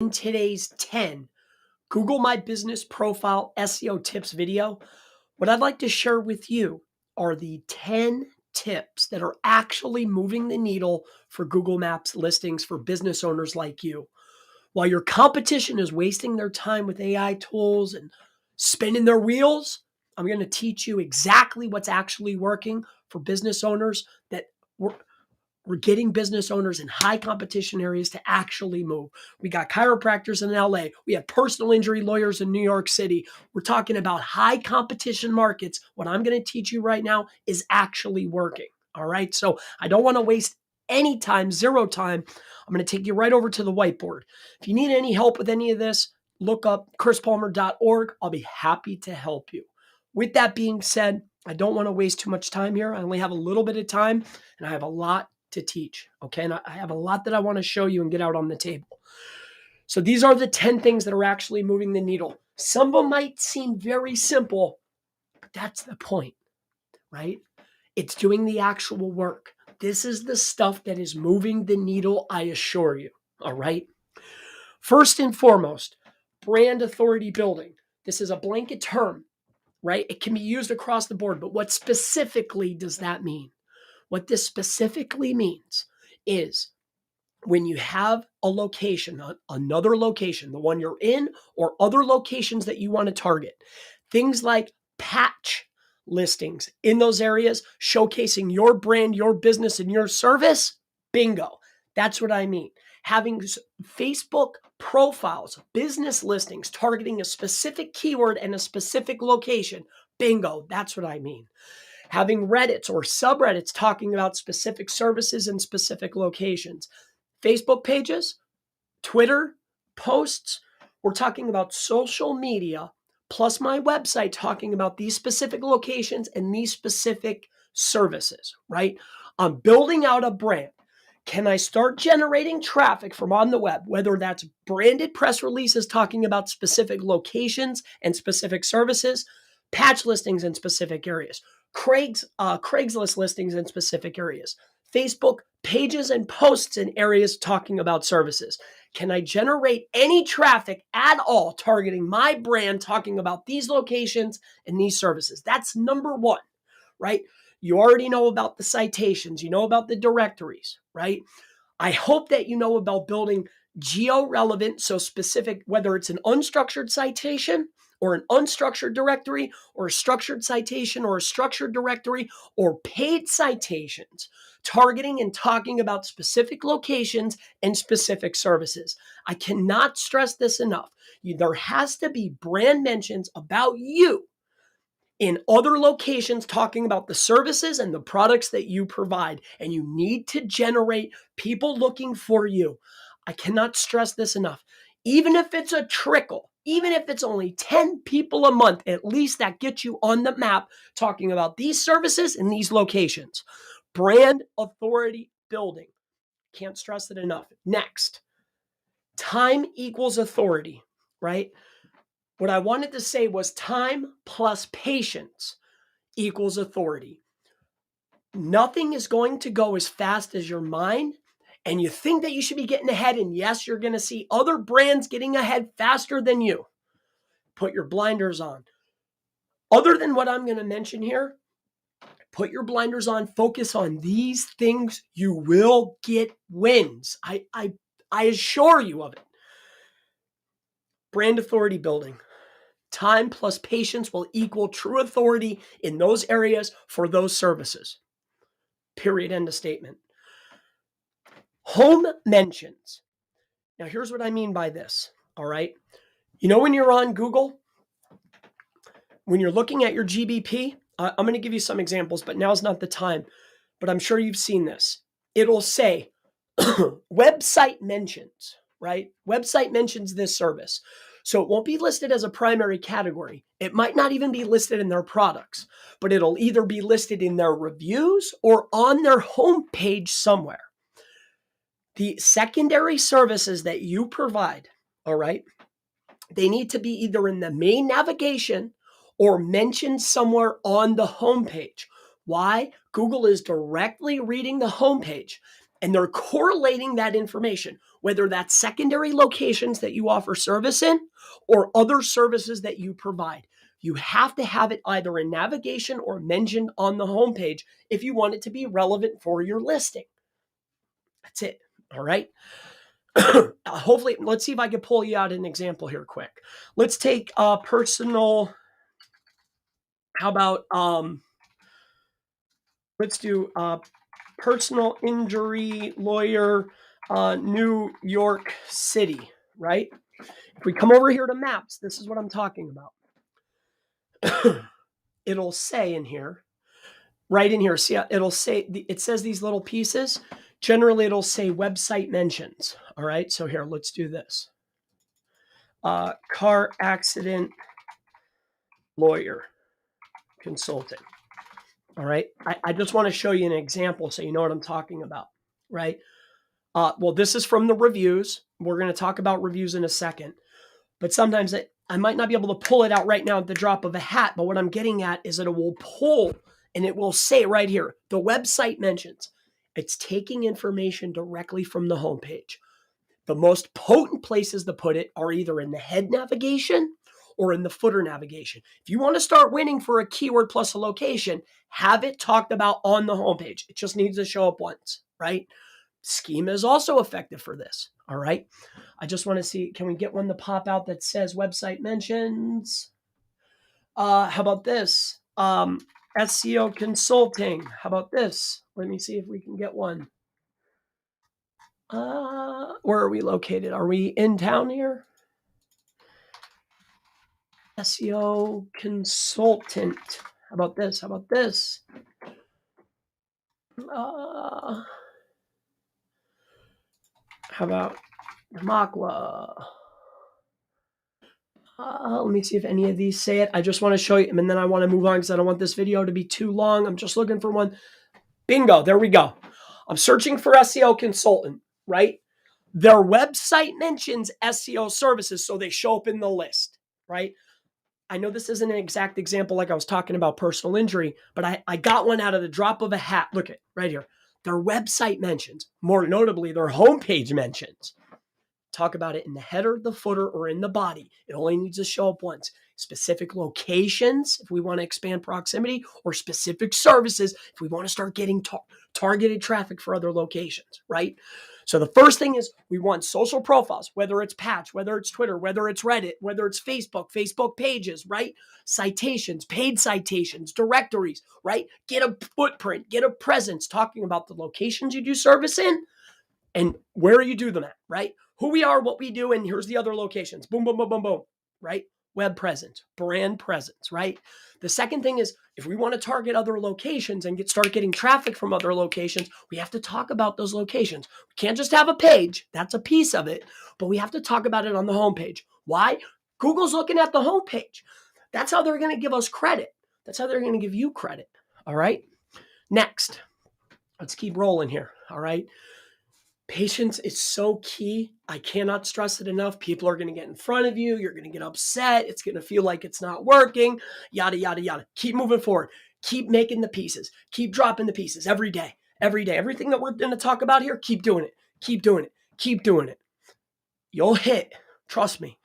In today's 10 Google My Business Profile SEO tips video, what I'd like to share with you are the 10 tips that are actually moving the needle for Google Maps listings for business owners like you. While your competition is wasting their time with AI tools and spinning their wheels, I'm going to teach you exactly what's actually working for business owners that we're getting business owners in high competition areas to actually move. We got chiropractors in LA. We have personal injury lawyers in New York City. We're talking about high competition markets. What I'm going to teach you right now is actually working. All right. So I don't want to waste any time, zero time. I'm going to take you right over to the whiteboard. If you need any help with any of this, look up chrispalmer.org. I'll be happy to help you. With that being said, I don't want to waste too much time here. I only have a little bit of time and I have a lot to teach. Okay. And I have a lot that I want to show you and get out on the table. So these are the 10 things that are actually moving the needle. Some of them might seem very simple, but that's the point, right? It's doing the actual work. This is the stuff that is moving the needle, I assure you. All right. First and foremost, brand authority building. This is a blanket term, right? It can be used across the board, but what specifically does that mean? What this specifically means is when you have a location, another location, the one you're in, or other locations that you want to target, things like patch listings in those areas, showcasing your brand, your business, and your service, bingo. That's what I mean. Having Facebook profiles, business listings, targeting a specific keyword and a specific location, bingo. That's what I mean. Having Reddits or subreddits talking about specific services and specific locations. Facebook pages, Twitter, posts. We're talking about social media plus my website talking about these specific locations and these specific services, right? I'm building out a brand. Can I start generating traffic from on the web, whether that's branded press releases talking about specific locations and specific services, patch listings in specific areas, Craigslist listings in specific areas, Facebook pages and posts in areas talking about services? Can I generate any traffic at all targeting my brand, talking about these locations and these services? That's number one, right? You already know about the citations, you know about the directories, right? I hope that you know about building geo-relevant, so specific, whether it's an unstructured citation or an unstructured directory or a structured citation or a structured directory or paid citations, targeting and talking about specific locations and specific services. I cannot stress this enough. There has to be brand mentions about you in other locations talking about the services and the products that you provide. And you need to generate people looking for you. I cannot stress this enough. Even if it's a trickle, even if it's only 10 people a month, at least that gets you on the map talking about these services and these locations. Brand authority building. Can't stress it enough. Next, time equals authority, right? What I wanted to say was time plus patience equals authority. Nothing is going to go as fast as your mind, and you think that you should be getting ahead, and yes, you're going to see other brands getting ahead faster than you. Put your blinders on. Other than what I'm going to mention here, put your blinders on, focus on these things. You will get wins. I assure you of it. Brand authority building. Time plus patience will equal true authority in those areas for those services. Period. End of statement. Home mentions. Now, here's what I mean by this. All right. You know, when you're on Google, when you're looking at your GBP, I'm going to give you some examples, but now's not the time. But I'm sure you've seen this. It'll say website mentions, right? Website mentions this service. So it won't be listed as a primary category. It might not even be listed in their products, but it'll either be listed in their reviews or on their homepage somewhere. The secondary services that you provide, all right, they need to be either in the main navigation or mentioned somewhere on the homepage. Why? Google is directly reading the homepage. And they're correlating that information, whether that's secondary locations that you offer service in or other services that you provide. You have to have it either in navigation or mentioned on the homepage if you want it to be relevant for your listing. That's it. All right. Hopefully, let's see if I can pull you out an example here quick. Let's take personal. How about let's do personal injury lawyer, New York City, right? If we come over here to maps, this is what I'm talking about. It'll say in here, right in here, see, it'll say, it says these little pieces. Generally, it'll say website mentions. All right, so here, let's do this. Car accident lawyer consulting. All right, I just want to show you an example so you know what I'm talking about, right? Well, this is from the reviews. We're going to talk about reviews in a second. But sometimes I might not be able to pull it out right now at the drop of a hat. But what I'm getting at is that it will pull and it will say right here, the website mentions. It's taking information directly from the homepage. The most potent places to put it are either in the head navigation or in the footer navigation. If you want to start winning for a keyword plus a location, have it talked about on the homepage. It just needs to show up once, right? Schema is also effective for this. All right. I just want to see, can we get one to pop out that says website mentions? How about this? SEO consulting. How about this? Let me see if we can get one. Where are we located? Are we in town here? SEO consultant. How about this? How about this? How about Namakwa? Let me see if any of these say it. I just want to show you, and then I want to move on because I don't want this video to be too long. I'm just looking for one. Bingo, there we go. I'm searching for SEO consultant, right? Their website mentions SEO services, so they show up in the list, right? I know this isn't an exact example like I was talking about personal injury, but I got one out of the drop of a hat. Look at right here. Their website mentions, more notably, their homepage mentions. Talk about it in the header, the footer, or in the body. It only needs to show up once. Specific locations, if we want to expand proximity, or specific services, if we want to start getting targeted traffic for other locations, right? So the first thing is we want social profiles, whether it's Patch, whether it's Twitter, whether it's Reddit, whether it's Facebook pages, right? Citations, paid citations, directories, right? Get a footprint, get a presence, talking about the locations you do service in and where you do them at, right? Who we are, what we do, and here's the other locations. Boom, boom, boom, boom, boom, right? Web presence, brand presence, right? The second thing is if we want to target other locations and start getting traffic from other locations, we have to talk about those locations. We can't just have a page. That's a piece of it, but we have to talk about it on the homepage. Why? Google's looking at the homepage. That's how they're going to give us credit. That's how they're going to give you credit. All right. Next, let's keep rolling here. All right. Patience is so key. I cannot stress it enough. People are going to get in front of you. You're going to get upset. It's going to feel like it's not working, yada, yada, yada. Keep moving forward. Keep making the pieces. Keep dropping the pieces every day, every day. Everything that we're going to talk about here, keep doing it. Keep doing it. Keep doing it. You'll hit. Trust me.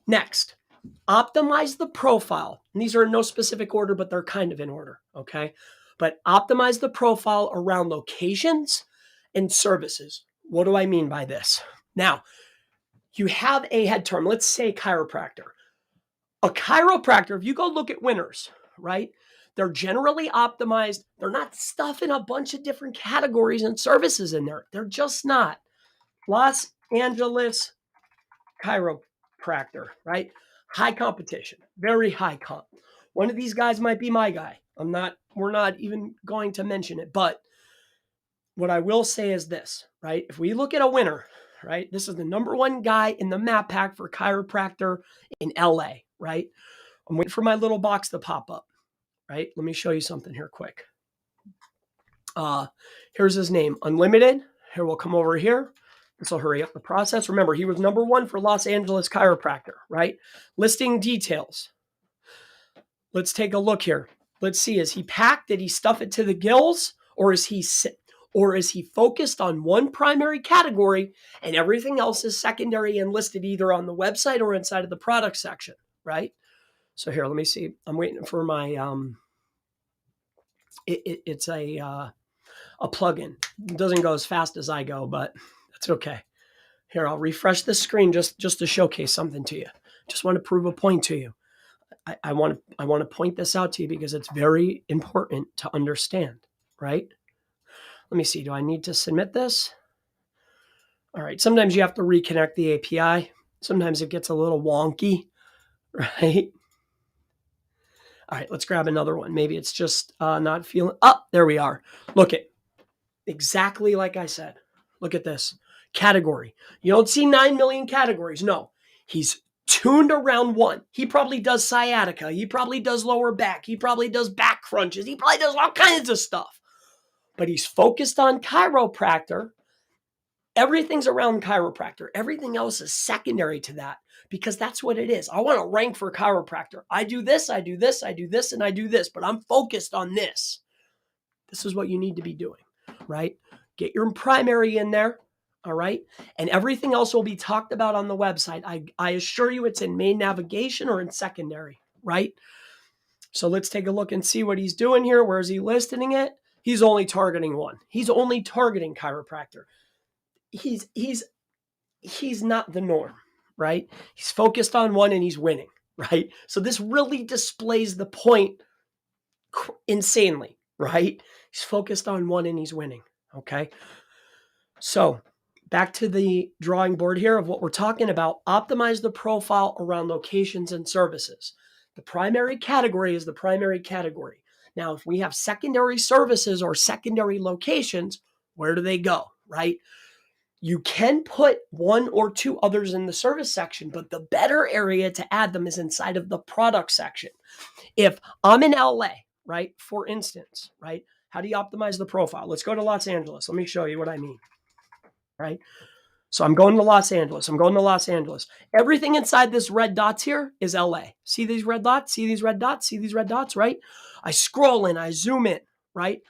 Next, optimize the profile. And these are in no specific order, but they're kind of in order, okay? But optimize the profile around locations and services. What do I mean by this? Now, you have a head term. Let's say chiropractor. A chiropractor, if you go look at winners, right? They're generally optimized. They're not stuffing a bunch of different categories and services in there. They're just not. Los Angeles chiropractor, right? High competition, very high comp. One of these guys might be my guy. We're not even going to mention it, but what I will say is this, right? If we look at a winner, right? This is the number one guy in the map pack for chiropractor in LA, right? I'm waiting for my little box to pop up, right? Let me show you something here quick. Here's his name, Unlimited. Here, we'll come over here. This will hurry up the process. Remember, he was number one for Los Angeles chiropractor, right? Listing details. Let's take a look here. Let's see, is he packed? Did he stuff it to the gills? Or is he Or is he focused on one primary category and everything else is secondary and listed either on the website or inside of the product section, right? So here, let me see. I'm waiting for my, it's a plugin. It doesn't go as fast as I go, but that's okay. Here, I'll refresh the screen just to showcase something to you. Just want to prove a point to you. I want to point this out to you because it's very important to understand, right? Let me see. Do I need to submit this? All right. Sometimes you have to reconnect the API. Sometimes it gets a little wonky, right? All right. Let's grab another one. Maybe it's just not feeling. Oh, there we are. Look at exactly like I said. Look at this category. You don't see 9 million categories. No, he's tuned around one. He probably does sciatica. He probably does lower back. He probably does back crunches. He probably does all kinds of stuff. But he's focused on chiropractor. Everything's around chiropractor. Everything else is secondary to that because that's what it is. I want to rank for chiropractor. I do this, I do this, I do this, and I do this, but I'm focused on this. This is what you need to be doing, right? Get your primary in there, all right? And everything else will be talked about on the website. I assure you it's in main navigation or in secondary, right? So let's take a look and see what he's doing here. Where is he listing it? He's only targeting one. He's only targeting chiropractor. He's not the norm, right? He's focused on one and he's winning, right? So this really displays the point insanely, right? He's focused on one and he's winning, okay? So back to the drawing board here of what we're talking about. Optimize the profile around locations and services. The primary category is the primary category. Now, if we have secondary services or secondary locations, where do they go, right? You can put one or two others in the service section, but the better area to add them is inside of the product section. If I'm in LA, right, for instance, right, how do you optimize the profile? Let's go to Los Angeles. Let me show you what I mean, right? So I'm going to Los Angeles. Everything inside this red dots here is LA. See these red dots? See these red dots, right? I scroll in, I zoom in, right?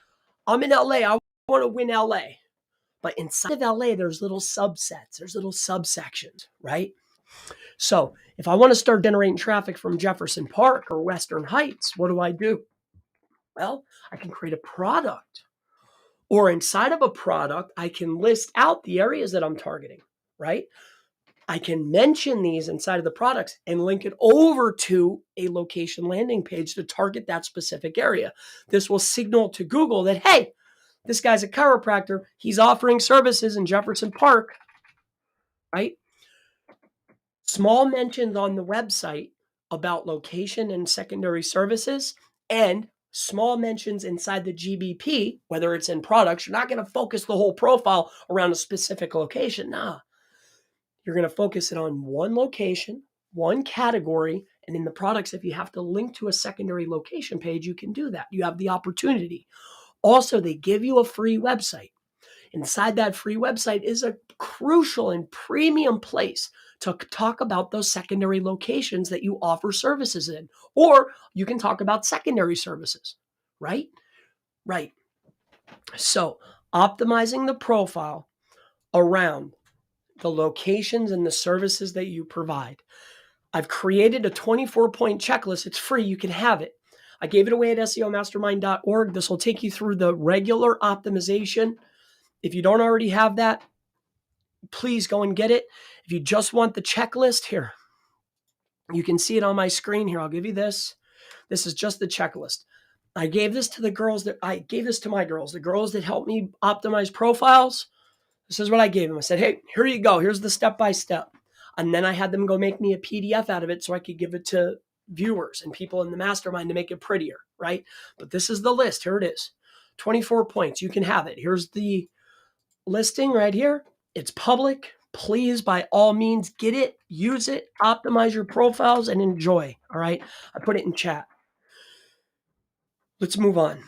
I'm in LA. I want to win LA. But inside of LA, there's little subsets, there's little subsections, right? So if I want to start generating traffic from Jefferson Park or Western Heights, what do? Well, I can create a product. Or inside of a product, I can list out the areas that I'm targeting, right? I can mention these inside of the products and link it over to a location landing page to target that specific area. This will signal to Google that, hey, this guy's a chiropractor. He's offering services in Jefferson Park, right? Small mentions on the website about location and secondary services and small mentions inside the GBP, whether it's in products. You're not going to focus the whole profile around a specific location. Nah, you're going to focus it on one location, one category, and in the products, if you have to link to a secondary location page, you can do that. You have the opportunity. Also, they give you a free website. Inside that free website is a crucial and premium place to talk about those secondary locations that you offer services in. Or you can talk about secondary services, right? Right. So optimizing the profile around the locations and the services that you provide. I've created a 24-point checklist. It's free. You can have it. I gave it away at SEOmastermind.org. This will take you through the regular optimization. If you don't already have that, please go and get it. If you just want the checklist, here, you can see it on my screen here. I'll give you this. This is just the checklist. I gave this to the girls the girls that help me optimize profiles. This is what I gave them. I said, hey, here you go. Here's the step-by-step. And then I had them go make me a PDF out of it so I could give it to viewers and people in the mastermind to make it prettier, right? But this is the list. Here it is. 24 points. You can have it. Here's the listing right here. It's public. Please, by all means, get it, use it, optimize your profiles, and enjoy. All right. I put it in chat. Let's move on.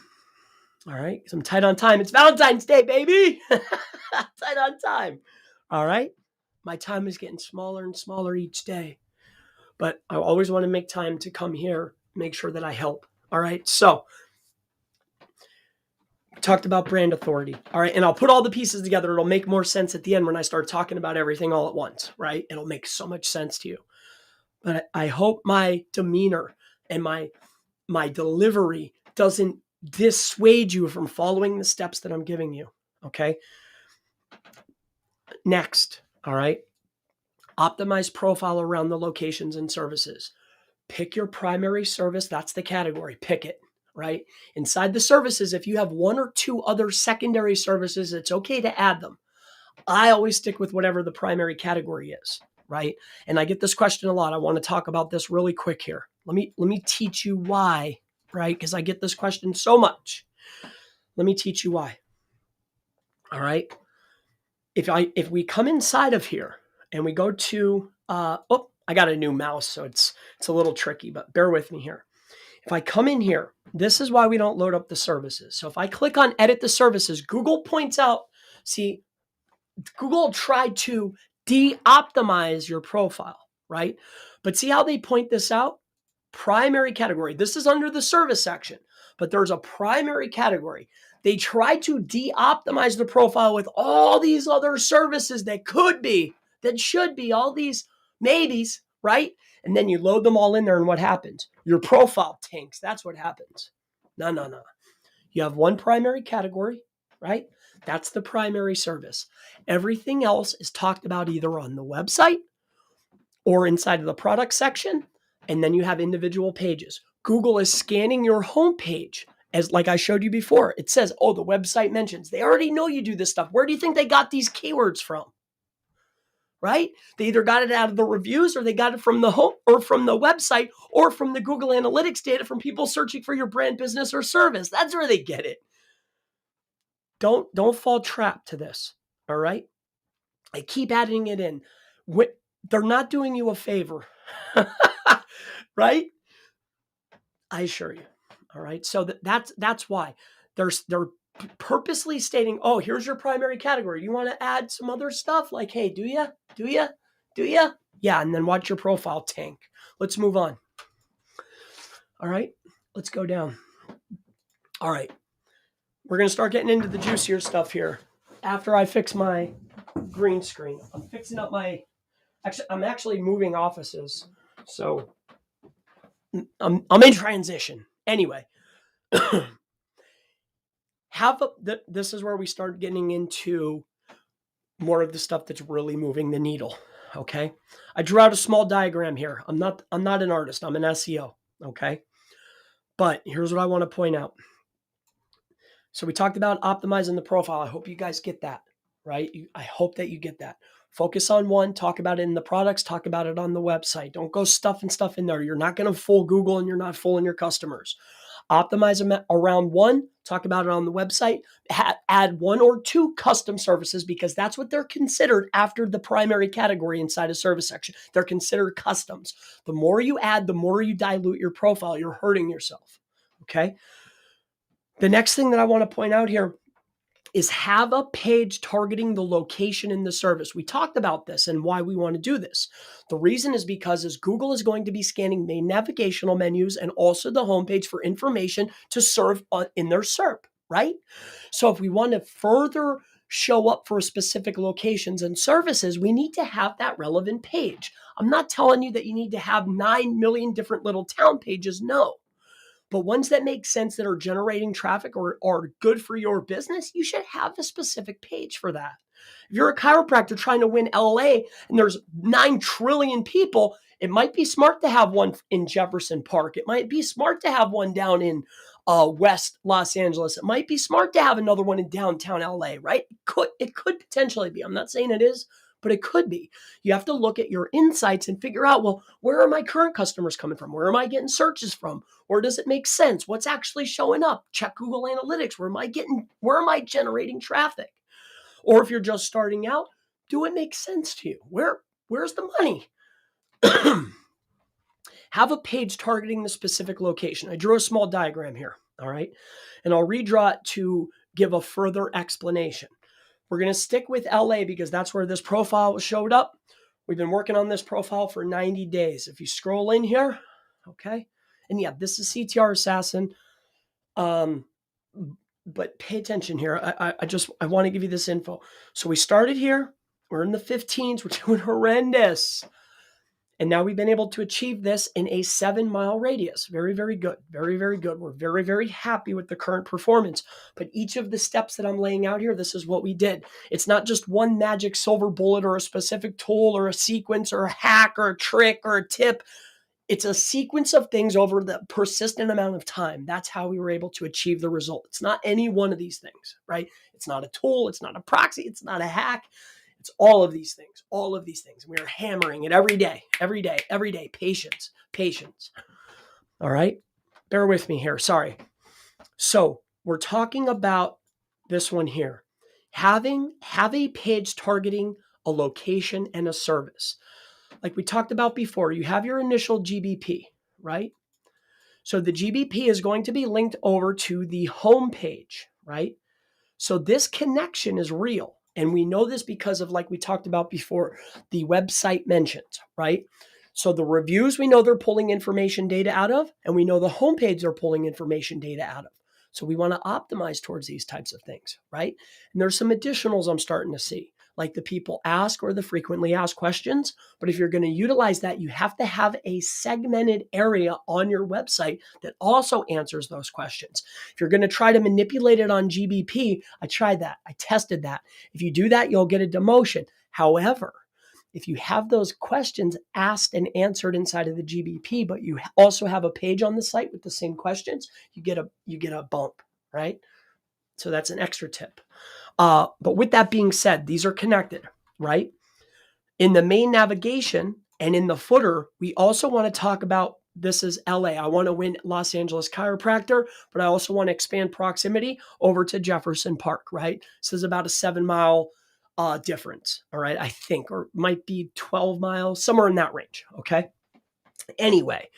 All right. Because I'm tight on time. It's Valentine's Day, baby. Tight on time. All right. My time is getting smaller and smaller each day. But I always want to make time to come here, make sure that I help. All right. So Talked about brand authority. All right. And I'll put all the pieces together. It'll make more sense at the end when I start talking about everything all at once, right? It'll make so much sense to you. But I hope my demeanor and my delivery doesn't dissuade you from following the steps that I'm giving you. Okay. Next. All right. Optimize profile around the locations and services. Pick your primary service. That's the category. Pick it, right? Inside the services, if you have one or two other secondary services, it's okay to add them. I always stick with whatever the primary category is, right? And I get this question a lot. I want to talk about this really quick here. Let me teach you why, right? Because I get this question so much. Let me teach you why. All right. If we come inside of here and we go to I got a new mouse, so it's a little tricky, but bear with me here. If I come in here, this is why we don't load up the services. So if I click on edit the services, Google points out, see, Google tried to de-optimize your profile, right? But see how they point this out? Primary category. This is under the service section, but there's a primary category. They tried to de-optimize the profile with all these other services that could be, that should be, all these maybes, right? And then you load them all in there, and what happens? Your profile tanks. That's what happens. No. You have one primary category, right? That's the primary service. Everything else is talked about either on the website or inside of the product section, and then you have individual pages. Google is scanning your homepage as, like I showed you before. It says, oh, the website mentions. They already know you do this stuff. Where do you think they got these keywords from? Right? They either got it out of the reviews, or they got it from the home, or from the website, or from the Google Analytics data from people searching for your brand, business, or service. That's where they get it. Don't fall trap to this. All right? I keep adding it in. They're not doing you a favor. Right? I assure you. All right. So that's why they're purposely stating, oh, here's your primary category. You want to add some other stuff? Like, hey, do you? Yeah. And then watch your profile tank. Let's move on. All right. Let's go down. All right. We're going to start getting into the juicier stuff here. After I fix my green screen, I'm fixing up I'm actually moving offices. So I'm in transition. Anyway, this is where we start getting into more of the stuff that's really moving the needle. Okay. I drew out a small diagram here. I'm not an artist. I'm an SEO. Okay. But here's what I want to point out. So we talked about optimizing the profile. I hope you guys get that, right? I hope that you get that. Focus on one, talk about it in the products, talk about it on the website. Don't go stuffing stuff in there. You're not going to fool Google, and you're not fooling your customers. Optimize them around one, talk about it on the website, add one or two custom services, because that's what they're considered after the primary category inside a service section. They're considered customs. The more you add, the more you dilute your profile. You're hurting yourself. Okay. The next thing that I want to point out here is have a page targeting the location in the service. We talked about this and why we want to do this. The reason is because Google is going to be scanning main navigational menus and also the homepage for information to serve in their SERP, right? So if we want to further show up for specific locations and services, we need to have that relevant page. I'm not telling you that you need to have 9 million different little town pages. No. But ones that make sense, that are generating traffic or are good for your business, you should have a specific page for that. If you're a chiropractor trying to win LA and there's 9 trillion people, it might be smart to have one in Jefferson Park. It might be smart to have one down in West Los Angeles. It might be smart to have another one in downtown LA, right? It could potentially be. I'm not saying it is, but it could be. You have to look at your insights and figure out, well, where are my current customers coming from? Where am I getting searches from? Or does it make sense? What's actually showing up? Check Google Analytics. Where am I generating traffic? Or if you're just starting out, do it make sense to you? Where's the money? Have a page targeting the specific location. I drew a small diagram here, all right? And I'll redraw it to give a further explanation. We're going to stick with LA because that's where this profile showed up. We've been working on this profile for 90 days. If you scroll in here, okay? And yeah, this is CTR Assassin. but pay attention here. I want to give you this info. So we started here. We're in the 15s. We're doing horrendous. And now we've been able to achieve this in a 7-mile radius. Very, very good. Very, very good. We're very, very happy with the current performance. But each of the steps that I'm laying out here, this is what we did. It's not just one magic silver bullet or a specific tool or a sequence or a hack or a trick or a tip. It's a sequence of things over the persistent amount of time. That's how we were able to achieve the result. It's not any one of these things, right? It's not a tool. It's not a proxy. It's not a hack. It's all of these things, all of these things. We are hammering it every day, every day, every day. Patience, patience. All right. Bear with me here. Sorry. So we're talking about this one here. Have a page targeting a location and a service. Like we talked about before, you have your initial GBP, right? So the GBP is going to be linked over to the home page, right? So this connection is real. And we know this because of, like we talked about before, the website mentions, right? So the reviews, we know they're pulling information data out of, and we know the homepage they're pulling information data out of. So we want to optimize towards these types of things, right? And there's some additionals I'm starting to see, like the people ask or the frequently asked questions. But if you're going to utilize that, you have to have a segmented area on your website that also answers those questions. If you're going to try to manipulate it on GBP, I tried that. I tested that. If you do that, you'll get a demotion. However, if you have those questions asked and answered inside of the GBP, but you also have a page on the site with the same questions, you get a bump, right? So that's an extra tip. But with that being said, these are connected, right? In the main navigation and in the footer, we also want to talk about, this is LA. I want to win Los Angeles chiropractor, but I also want to expand proximity over to Jefferson Park, right? This is about a 7-mile difference, all right, I think, or might be 12 miles, somewhere in that range, okay? Anyway,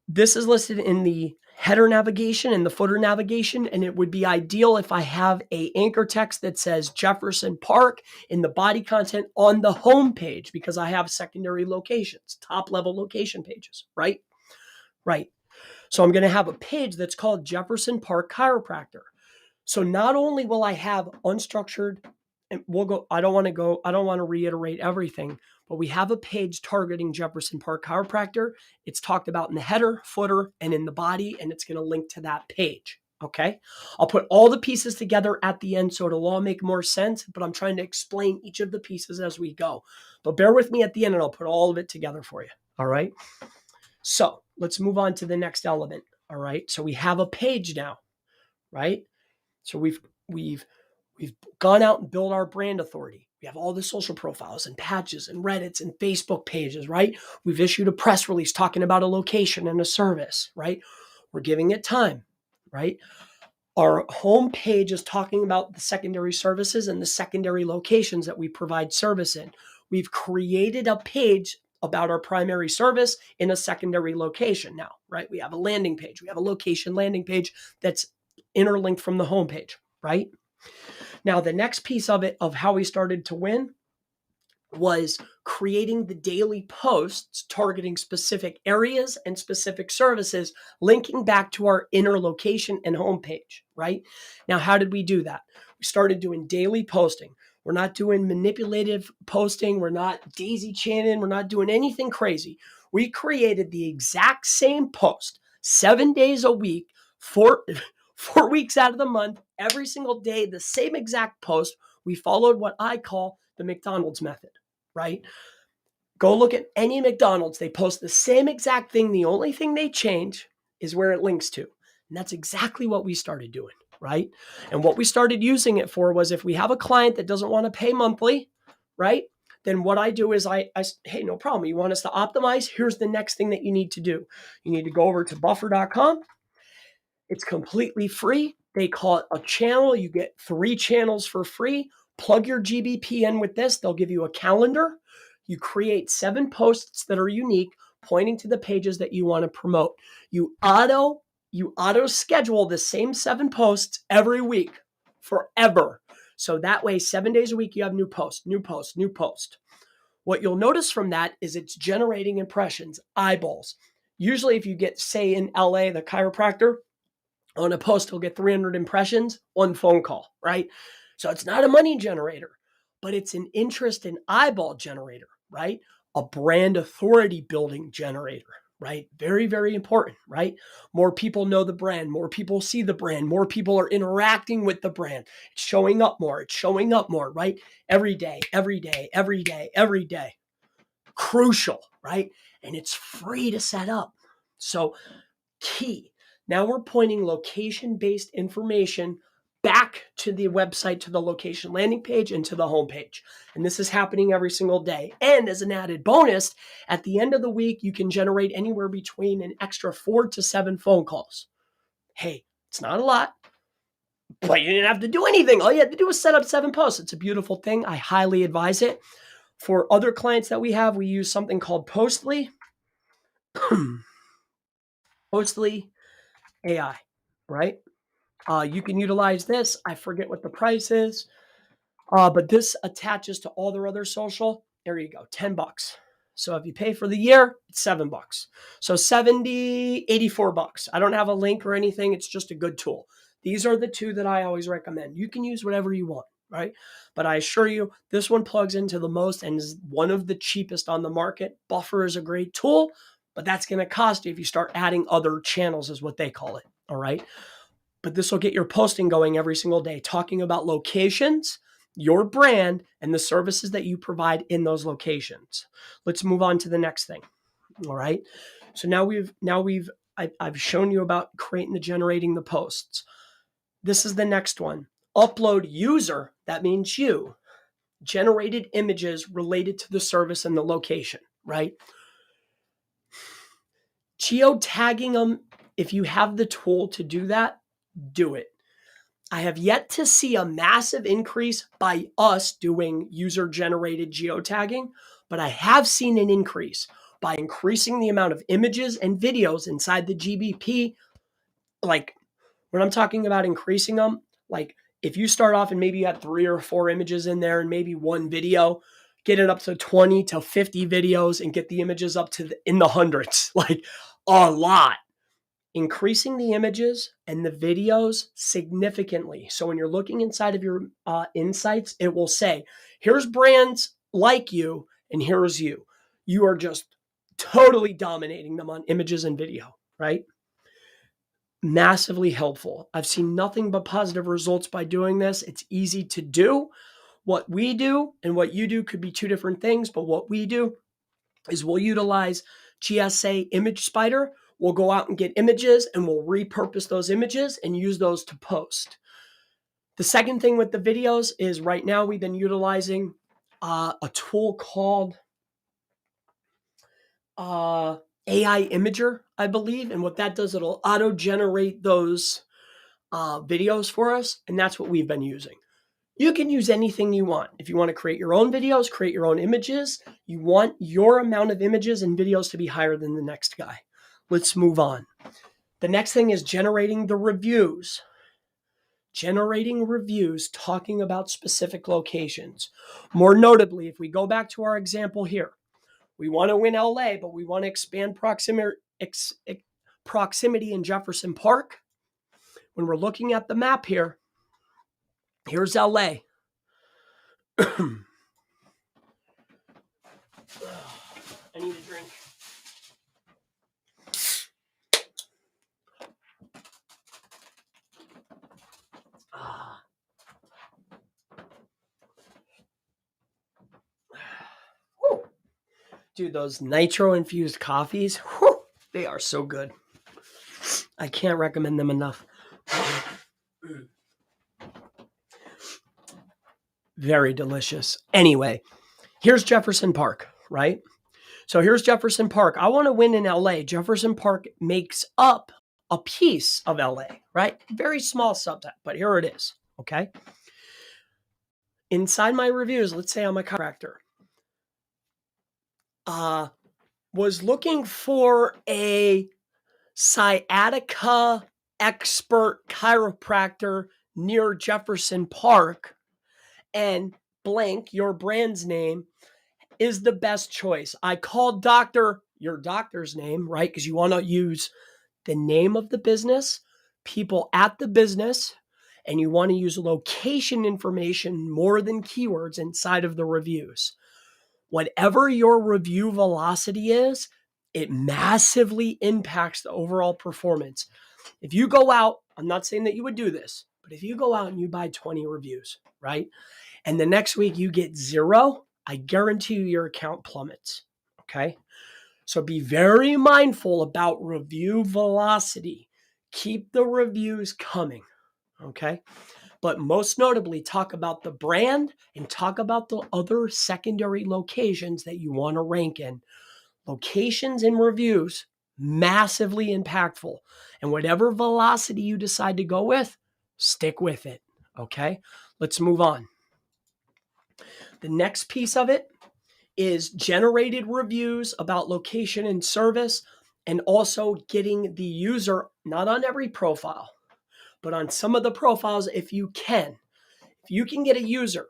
this is listed in the header navigation and the footer navigation, and it would be ideal if I have a anchor text that says Jefferson Park in the body content on the home page, because I have secondary locations, top level location pages, right? Right. So I'm going to have a page that's called Jefferson Park Chiropractor. So not only will I have unstructured, and I don't want to reiterate everything, but we have a page targeting Jefferson Park Chiropractor. It's talked about in the header, footer, and in the body, and it's going to link to that page. Okay. I'll put all the pieces together at the end so it'll all make more sense, but I'm trying to explain each of the pieces as we go. But bear with me at the end and I'll put all of it together for you. All right. So let's move on to the next element. All right. So we have a page now, right? So we've gone out and built our brand authority. We have all the social profiles and patches and Reddits and Facebook pages, right? We've issued a press release talking about a location and a service, right? We're giving it time, right? Our home page is talking about the secondary services and the secondary locations that we provide service in. We've created a page about our primary service in a secondary location now, right? We have a landing page. We have a location landing page that's interlinked from the homepage, right? Now, the next piece of it, of how we started to win, was creating the daily posts targeting specific areas and specific services, linking back to our inner location and homepage, right? Now, how did we do that? We started doing daily posting. We're not doing manipulative posting. We're not daisy chaining. We're not doing anything crazy. We created the exact same post 7 days a week, 4 weeks out of the month, every single day, the same exact post. We followed what I call the McDonald's method, right? Go look at any McDonald's. They post the same exact thing. The only thing they change is where it links to. And that's exactly what we started doing, right? And what we started using it for was, if we have a client that doesn't want to pay monthly, right? Then what I do is hey, no problem. You want us to optimize? Here's the next thing that you need to do. You need to go over to buffer.com. It's completely free. They call it a channel. You get 3 channels for free. Plug your GBP in with this. They'll give you a calendar. You create 7 posts that are unique, pointing to the pages that you want to promote. You auto schedule the same 7 posts every week forever. So that way, 7 days a week, you have new post, new post, new post. What you'll notice from that is it's generating impressions, eyeballs. Usually if you get, say in LA, the chiropractor, On a post, he'll get 300 impressions, one phone call, right? So it's not a money generator, but it's an interest and eyeball generator, right? A brand authority building generator, right? Very, very important, right? More people know the brand, more people see the brand, more people are interacting with the brand. It's showing up more, right? Every day, every day, every day, every day. Crucial, right? And it's free to set up. So key. Now we're pointing location-based information back to the website, to the location landing page, and to the homepage. And this is happening every single day. And as an added bonus, at the end of the week, you can generate anywhere between an extra 4 to 7 phone calls. Hey, it's not a lot, but you didn't have to do anything. All you had to do was set up 7 posts. It's a beautiful thing. I highly advise it. For other clients that we have, we use something called Postly. Postly AI, right? You can utilize this. I forget what the price is, but this attaches to all their other social. There you go, $10. So if you pay for the year, it's $7. So 70, $84. I don't have a link or anything. It's just a good tool. These are the two that I always recommend. You can use whatever you want, right? But I assure you, this one plugs into the most and is one of the cheapest on the market. Buffer is a great tool, but that's going to cost you if you start adding other channels, is what they call it. All right. But this will get your posting going every single day, talking about locations, your brand, and the services that you provide in those locations. Let's move on to the next thing. All right. So I've shown you about generating the posts. This is the next one. Upload user, that means you, generated images related to the service and the location, right? Geotagging them, if you have the tool to do that, do it. I have yet to see a massive increase by us doing user-generated geotagging, but I have seen an increase by increasing the amount of images and videos inside the GBP. Like, when I'm talking about increasing them, like if you start off and maybe you had 3 or 4 images in there and maybe one video, get it up to 20 to 50 videos and get the images up to in the hundreds, like a lot. Increasing the images and the videos significantly. So when you're looking inside of your insights, it will say, here's brands like you, and here's you. You are just totally dominating them on images and video, right? Massively helpful. I've seen nothing but positive results by doing this. It's easy to do. What we do and what you do could be 2 different things, but what we do is we'll utilize GSA Image Spider. We'll go out and get images and we'll repurpose those images and use those to post. The second thing with the videos is right now we've been utilizing a tool called AI Imager, I believe. And what that does, it'll auto-generate those videos for us. And that's what we've been using. You can use anything you want. If you want to create your own videos, create your own images, you want your amount of images and videos to be higher than the next guy. Let's move on. The next thing is generating the reviews. Generating reviews talking about specific locations. More notably, if we go back to our example here, we want to win LA, but we want to expand proximity in Jefferson Park. When we're looking at the map here, here's LA. I need a drink. Dude, those nitro-infused coffees, whew, they are so good. I can't recommend them enough. Very delicious. Anyway, here's Jefferson Park, right? So here's Jefferson Park. I want to win in LA. Jefferson Park makes up a piece of LA, right? Very small subset, but here it is, okay? Inside my reviews, let's say I'm a chiropractor, was looking for a sciatica expert chiropractor near Jefferson Park, and blank, your brand's name, is the best choice. I called your doctor's name, right? Because you want to use the name of the business, people at the business, and you want to use location information more than keywords inside of the reviews. Whatever your review velocity is, it massively impacts the overall performance. If you go out, I'm not saying that you would do this, but if you go out and you buy 20 reviews, right? And the next week you get 0, I guarantee you your account plummets. Okay. So be very mindful about review velocity. Keep the reviews coming. Okay. But most notably, talk about the brand and talk about the other secondary locations that you want to rank in. Locations and reviews, massively impactful. And whatever velocity you decide to go with, stick with it. Okay. Let's move on. The next piece of it is generated reviews about location and service, and also getting the user, not on every profile, but on some of the profiles, if you can get a user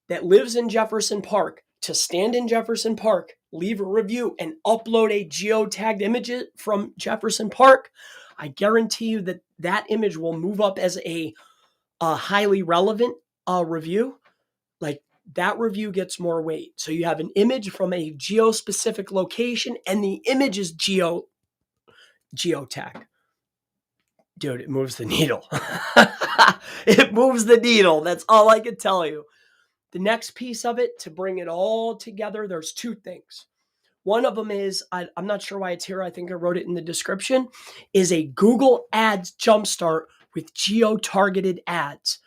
that lives in Jefferson Park to stand in Jefferson Park, leave a review, and upload a geotagged image from Jefferson Park, I guarantee you that that image will move up as a highly relevant review. Like, that review gets more weight. So you have an image from a geo-specific location, and the image is geotagged. Dude, it moves the needle. It moves the needle. That's all I can tell you. The next piece of it, to bring it all together, there's 2 things. One of them is, I'm not sure why it's here, I think I wrote it in the description, is a Google Ads jumpstart with geo-targeted ads.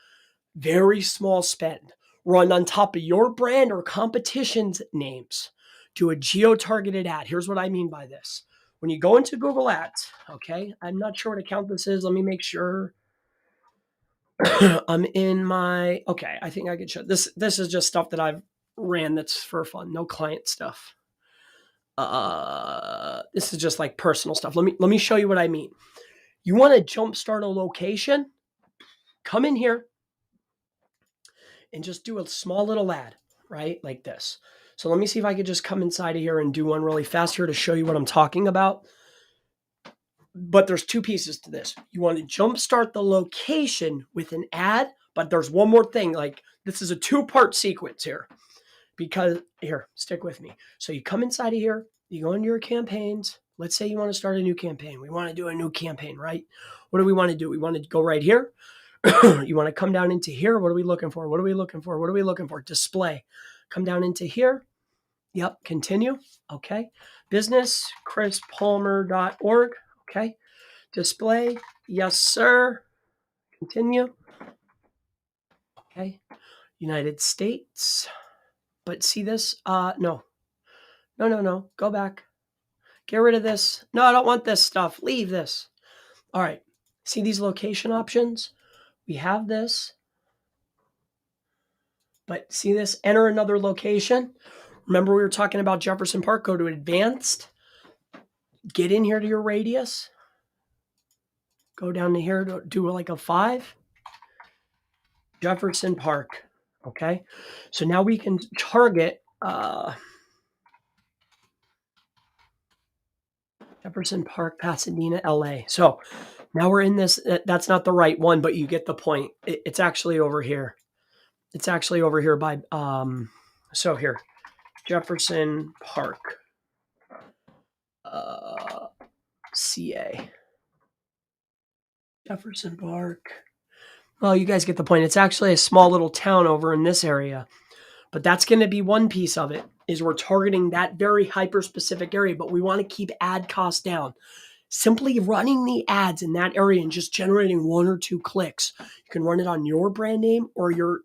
Very small spend. Run on top of your brand or competition's names. Do a geo-targeted ad. Here's what I mean by this. When you go into Google Ads, okay, I'm not sure what account this is. Let me make sure. I'm in my, okay, I think I can show this. This is just stuff that I've ran that's for fun. No client stuff. This is just like personal stuff. Let me show you what I mean. You want to jumpstart a location? Come in here and just do a small little ad, right? Like this. So let me see if I could just come inside of here and do one really fast here to show you what I'm talking about. But there's 2 pieces to this. You want to jumpstart the location with an ad, but there's one more thing. Like, this is a 2-part sequence here, because here, stick with me. So you come inside of here, you go into your campaigns. Let's say you want to start a new campaign. We want to do a new campaign, right? What do we want to do? We want to go right here. You want to come down into here. What are we looking for? What are we looking for? What are we looking for? Display. Come down into here. Yep. Continue. Okay. Business, chrispalmer.org. Okay. Display. Yes, sir. Continue. Okay. United States. But see this? No. Go back. Get rid of this. No, I don't want this stuff. Leave this. All right. See these location options? We have this. But see this? Enter another location. Remember we were talking about Jefferson Park. Go to advanced. Get in here to your radius. Go down to here to do like a 5. Jefferson Park. Okay. So now we can target Jefferson Park, Pasadena, LA. So now we're in this. That's not the right one, but you get the point. It's actually over here. It's actually over here by, so here, Jefferson Park, CA. Jefferson Park. Well, you guys get the point. It's actually a small little town over in this area. But that's going to be one piece of it, is we're targeting that very hyper-specific area, but we want to keep ad costs down. Simply running the ads in that area and just generating 1 or 2 clicks. You can run it on your brand name or your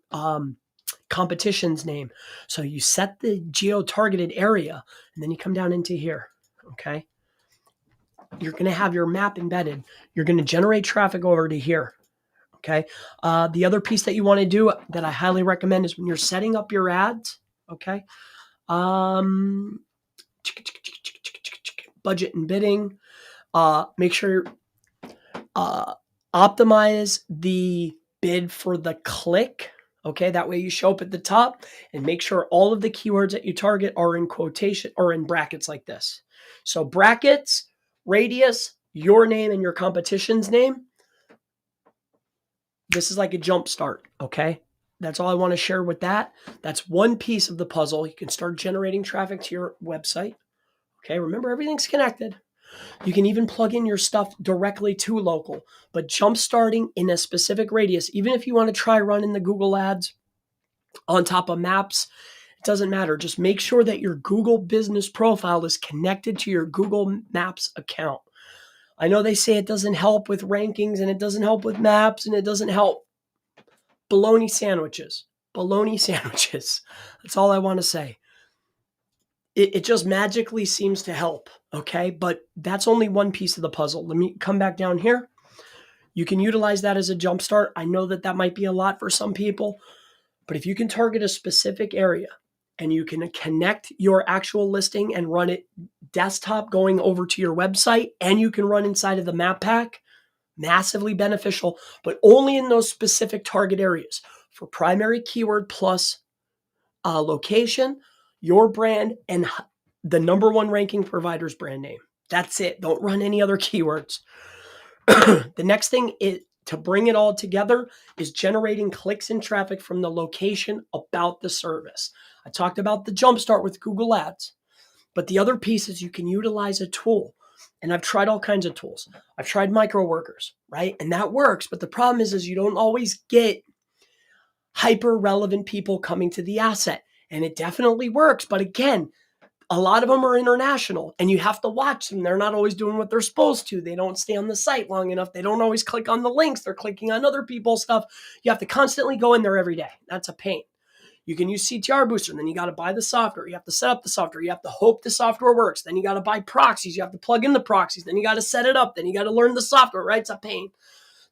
competition's name. So you set the geo-targeted area, and then you come down into here, okay? You're going to have your map embedded. You're going to generate traffic over to here. Okay. The other piece that you want to do that I highly recommend is when you're setting up your ads. Okay. Budget and bidding. Make sure optimize the bid for the click. Okay. That way you show up at the top, and make sure all of the keywords that you target are in quotation or in brackets like this. So brackets, radius, your name and your competition's name. this is like a jump start, okay? That's all I want to share with that. That's one piece of the puzzle. You can start generating traffic to your website. Okay, remember everything's connected. You can even plug in your stuff directly to local, but jump starting in a specific radius, even if you want to try running the Google ads on top of maps, it doesn't matter. Just make sure that your Google business profile is connected to your Google Maps account. I know they say it doesn't help with rankings and it doesn't help with maps and it doesn't help. Bologna sandwiches. Bologna sandwiches. That's all I want to say. It just magically seems to help, okay? But that's only one piece of the puzzle. Let me come back down here. You can utilize that as a jumpstart. I know that might be a lot for some people, but if you can target a specific area and you can connect your actual listing and run it desktop going over to your website, and you can run inside of the map pack, massively beneficial, but only in those specific target areas for primary keyword plus location, your brand, and the number one ranking provider's brand name. That's it. Don't run any other keywords. The next thing is to bring it all together is generating clicks and traffic from the location about the service. I talked about the jumpstart with Google Ads, but the other piece is you can utilize a tool. And I've tried all kinds of tools. I've tried micro workers, right? And that works. But the problem is you don't always get hyper relevant people coming to the asset. And it definitely works. But again, a lot of them are international and you have to watch them. They're not always doing what they're supposed to. They don't stay on the site long enough. They don't always click on the links. They're clicking on other people's stuff. You have to constantly go in there every day. That's a pain. You can use CTR Booster, and then you got to buy the software. You have to set up the software. You have to hope the software works. Then you got to buy proxies. You have to plug in the proxies. Then you got to set it up. Then you got to learn the software, right? It's a pain.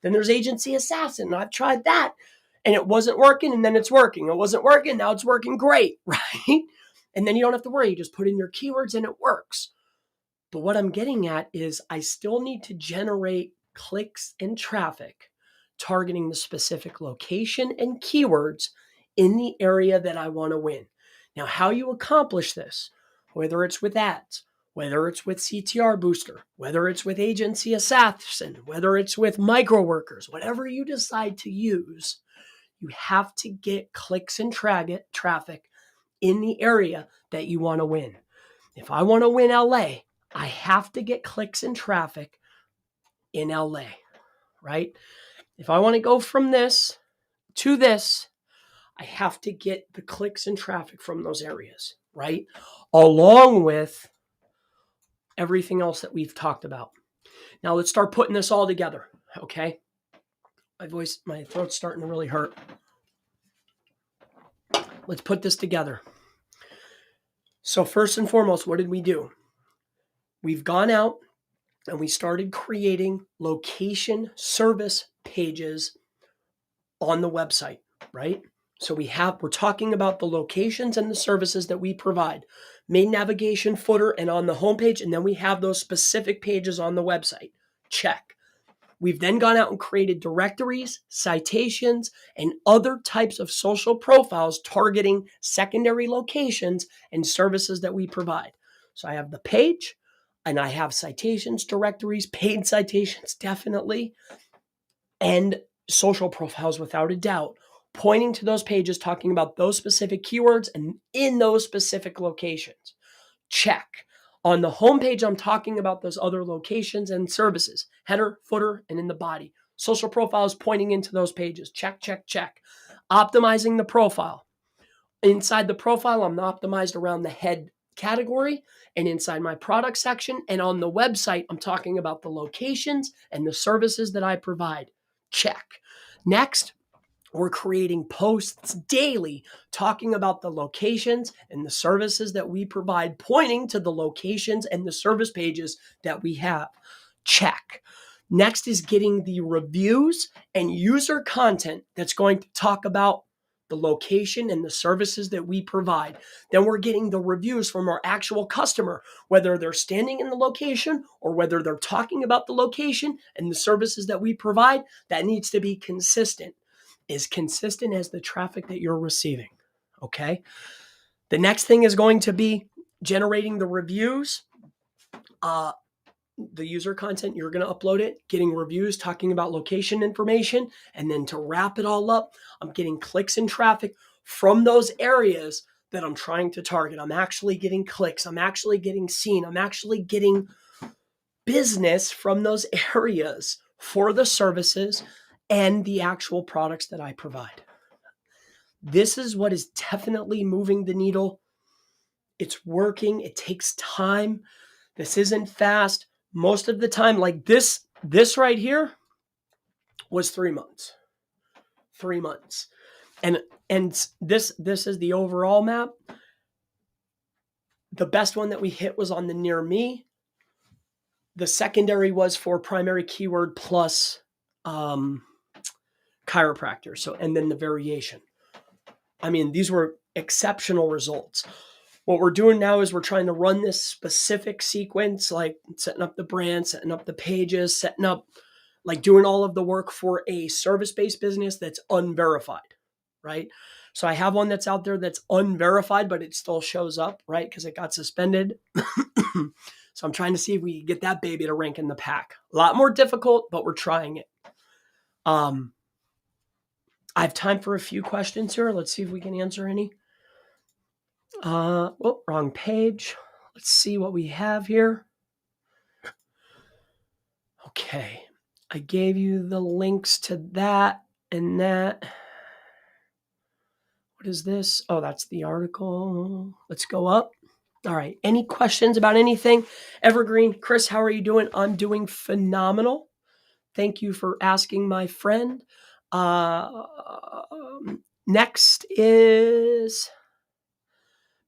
Then there's Agency Assassin. I've tried that, and it wasn't working, and then it's working. It wasn't working. Now it's working great, right? And then you don't have to worry. You just put in your keywords, and it works. But what I'm getting at is I still need to generate clicks and traffic targeting the specific location and keywords in the area that I want to win. Now, how you accomplish this, whether it's with ads, whether it's with CTR Booster, whether it's with Agency Assassin, whether it's with micro workers, whatever you decide to use, you have to get clicks and traffic in the area that you want to win. If I want to win LA, I have to get clicks and traffic in LA, right? If I want to go from this to this, I have to get the clicks and traffic from those areas, right? Along with everything else that we've talked about. Now let's start putting this all together, okay? My throat's starting to really hurt. Let's put this together. So first and foremost, what did we do? We've gone out and we started creating location service pages on the website, right? So we're talking about the locations and the services that we provide, main navigation, footer, and on the homepage. And then we have those specific pages on the website. Check. We've then gone out and created directories, citations, and other types of social profiles targeting secondary locations and services that we provide. So I have the page and I have citations, directories, paid citations, definitely, and social profiles without a doubt, pointing to those pages, talking about those specific keywords and in those specific locations. Check. On the homepage, I'm talking about those other locations and services, header, footer, and in the body. Social profiles pointing into those pages. Check, check, check. Optimizing the profile. Inside the profile, I'm optimized around the head category and inside my product section. And on the website, I'm talking about the locations and the services that I provide. Check. Next, we're creating posts daily talking about the locations and the services that we provide, pointing to the locations and the service pages that we have. Check. Next is getting the reviews and user content that's going to talk about the location and the services that we provide. Then we're getting the reviews from our actual customer, whether they're standing in the location or whether they're talking about the location and the services that we provide. That needs to be consistent. As consistent as the traffic that you're receiving, okay? The next thing is going to be generating the reviews the user content, you're going to upload it, getting reviews, talking about location information. And then to wrap it all up, I'm getting clicks and traffic from those areas that I'm trying to target. I'm actually getting clicks. I'm actually getting seen. I'm actually getting business from those areas for the services and the actual products that I provide. This is what is definitely moving the needle. It's working. It takes time. This isn't fast. Most of the time, like this right here was 3 months. 3 months. And this is the overall map. The best one that we hit was on the near me. The secondary was for primary keyword plus chiropractor. So, and then the variation. I mean, these were exceptional results. What we're doing now is we're trying to run this specific sequence, like setting up the brand, setting up the pages, setting up, like doing all of the work for a service-based business that's unverified, right? So I have one that's out there that's unverified, but it still shows up, right? Because it got suspended. So I'm trying to see if we can get that baby to rank in the pack. A lot more difficult, but we're trying it. I have time for a few questions here. Let's see if we can answer any. Wrong page. Let's see what we have here. Okay. I gave you the links to that and that. What is this? Oh, that's the article. Let's go up. All right. Any questions about anything? Evergreen, Chris, how are you doing? I'm doing phenomenal. Thank you for asking, my friend. Next is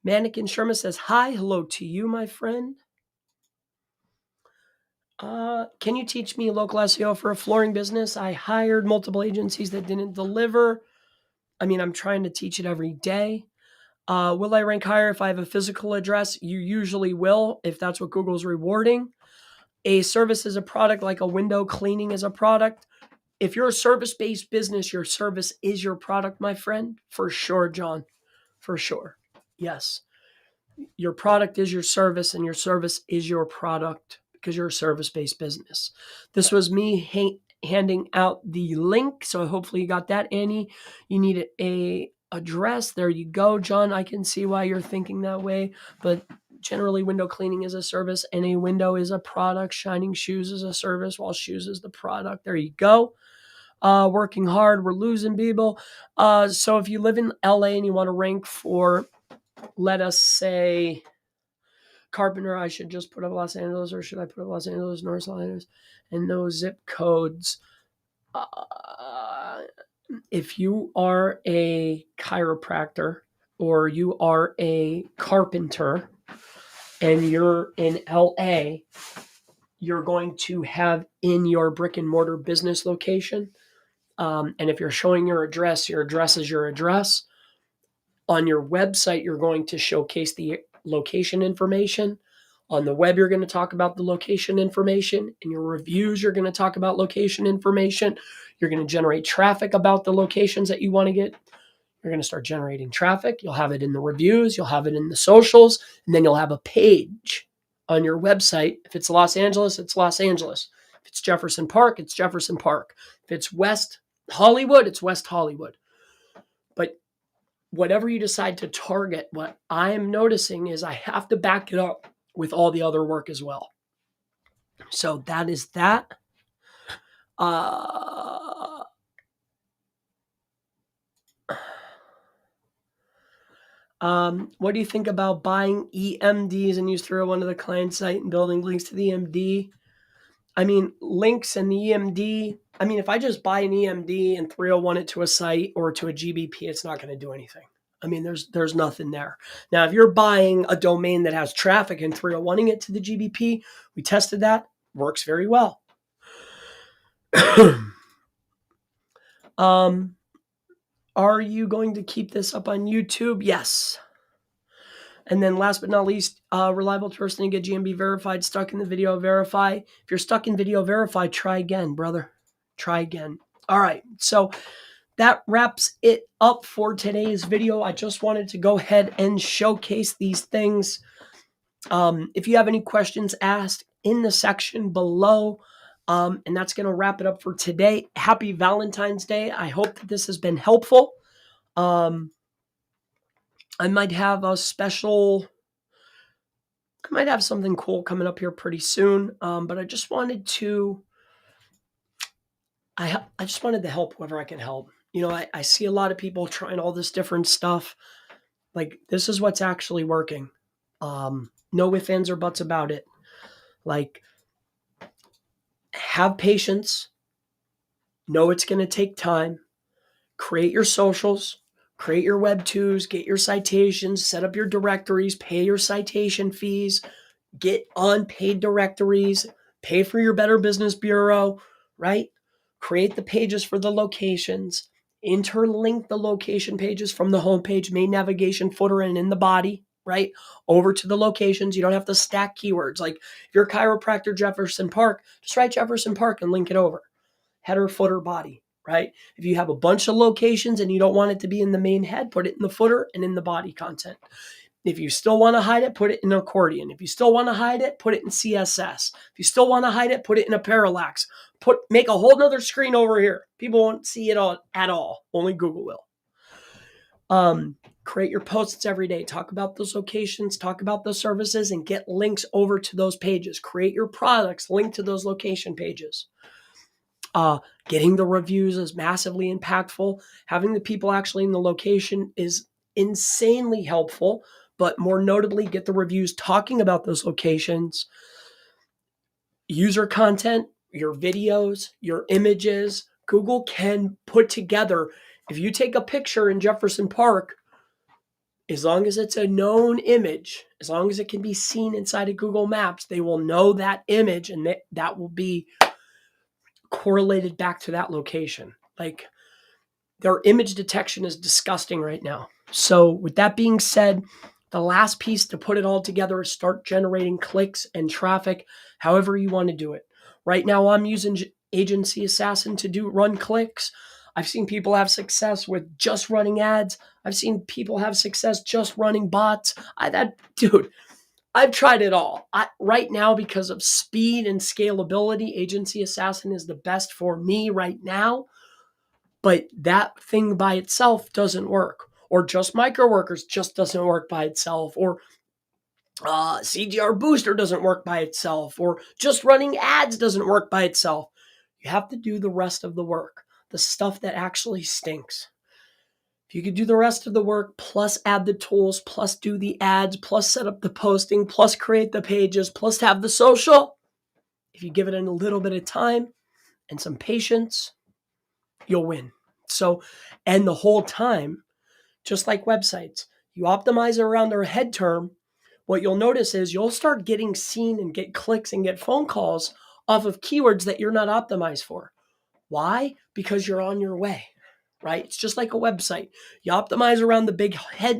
Mannequin Sherma says, hi, hello to you, my friend. Can you teach me local SEO for a flooring business? I hired multiple agencies that didn't deliver. I mean, I'm trying to teach it every day. Will I rank higher if I have a physical address? You usually will, if that's what Google's rewarding. A service is a product, like a window cleaning is a product. If you're a service-based business, your service is your product, my friend. For sure, John. For sure. Yes. Your product is your service, and your service is your product because you're a service-based business. This was me handing out the link, so hopefully you got that, Annie. You need a address. There you go, John. I can see why you're thinking that way, but generally window cleaning is a service and a window is a product. Shining shoes is a service while shoes is the product. There you go. Working hard. We're losing people. So if you live in LA and you want to rank for, let us say, Carpenter, I should just put up Los Angeles, or should I put up Los Angeles, North Los Angeles, and no zip codes? If you are a chiropractor or you are a carpenter and you're in LA, you're going to have in your brick and mortar business location. And if you're showing your address is your address. On your website, you're going to showcase the location information. On the web, you're going to talk about the location information. In your reviews, you're going to talk about location information. You're going to generate traffic about the locations that you want to get. You're going to start generating traffic. You'll have it in the reviews. You'll have it in the socials. And then you'll have a page on your website. If it's Los Angeles, it's Los Angeles. If it's Jefferson Park, it's Jefferson Park. If it's West Hollywood, it's West Hollywood. But whatever you decide to target, what I am noticing is I have to back it up with all the other work as well. So that is that. What do you think about buying EMDs and use 301 to the client site and building links to the EMD? I mean, links and the EMD. I mean, if I just buy an EMD and 301 it to a site or to a GBP, it's not going to do anything. I mean, there's nothing there. Now, if you're buying a domain that has traffic and 301ing it to the GBP, we tested that, works very well. Are you going to keep this up on YouTube? Yes. And then last but not least, reliable person to get GMB verified, stuck in the video verify. If you're stuck in video verify, try again, brother. Try again. All right. So that wraps it up for today's video. I just wanted to go ahead and showcase these things. If you have any questions, ask. in the section below. And that's going to wrap it up for today. Happy Valentine's Day. I hope that this has been helpful. I might have something cool coming up here pretty soon. But I just wanted to help whoever I can help. I see a lot of people trying all this different stuff. Like, this is what's actually working. No ifs, ands, or buts about it. Like, have patience. Know it's going to take time. Create your socials. Create your web twos. Get your citations. Set up your directories. Pay your citation fees. Get unpaid directories. Pay for your Better Business Bureau, right? Create the pages for the locations. Interlink the location pages from the homepage, main navigation, footer, and in the body, right? Over to the locations. You don't have to stack keywords. Like, if you're a chiropractor, Jefferson Park, just write Jefferson Park and link it over. Header, footer, body, right? If you have a bunch of locations and you don't want it to be in the main head, put it in the footer and in the body content. If you still want to hide it, put it in accordion. If you still want to hide it, put it in CSS. If you still want to hide it, put it in a parallax. Make a whole nother screen over here. People won't see it at all. Only Google will. Create your posts every day. Talk about those locations, talk about those services, and get links over to those pages. Create your products, link to those location pages. Getting the reviews is massively impactful. Having the people actually in the location is insanely helpful, but more notably, get the reviews talking about those locations. User content, your videos, your images. Google can put together, if you take a picture in Jefferson Park, as long as it's a known image, as long as it can be seen inside of Google Maps, they will know that image, and that will be correlated back to that location. Like, their image detection is disgusting right now. So with that being said, the last piece to put it all together is start generating clicks and traffic, however you want to do it. Right now, I'm using Agency Assassin to run clicks. I've seen people have success with just running ads. I've seen people have success just running bots. I've tried it all. Right now, because of speed and scalability, Agency Assassin is the best for me right now. But that thing by itself doesn't work. Or just microworkers just doesn't work by itself. Or CGR Booster doesn't work by itself. Or just running ads doesn't work by itself. You have to do the rest of the work, the stuff that actually stinks. If you could do the rest of the work, plus add the tools, plus do the ads, plus set up the posting, plus create the pages, plus have the social, if you give it a little bit of time and some patience, you'll win. So, and the whole time, just like websites, you optimize around their head term. What you'll notice is you'll start getting seen and get clicks and get phone calls off of keywords that you're not optimized for. Why? Because you're on your way, right? It's just like a website. You optimize around the big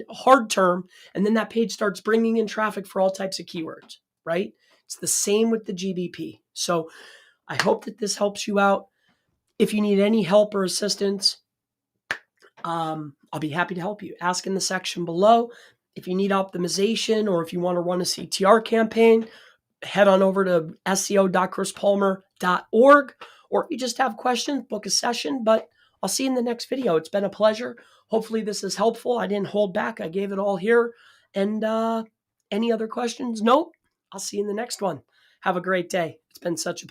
hard term, and then that page starts bringing in traffic for all types of keywords, right? It's the same with the GBP. So I hope that this helps you out. If you need any help or assistance, I'll be happy to help you. Ask in the section below. If you need optimization or if you want to run a CTR campaign, head on over to seo.chrispalmer.org. Or if you just have questions, book a session. But I'll see you in the next video. It's been a pleasure. Hopefully this is helpful. I didn't hold back. I gave it all here. And any other questions? Nope. I'll see you in the next one. Have a great day. It's been such a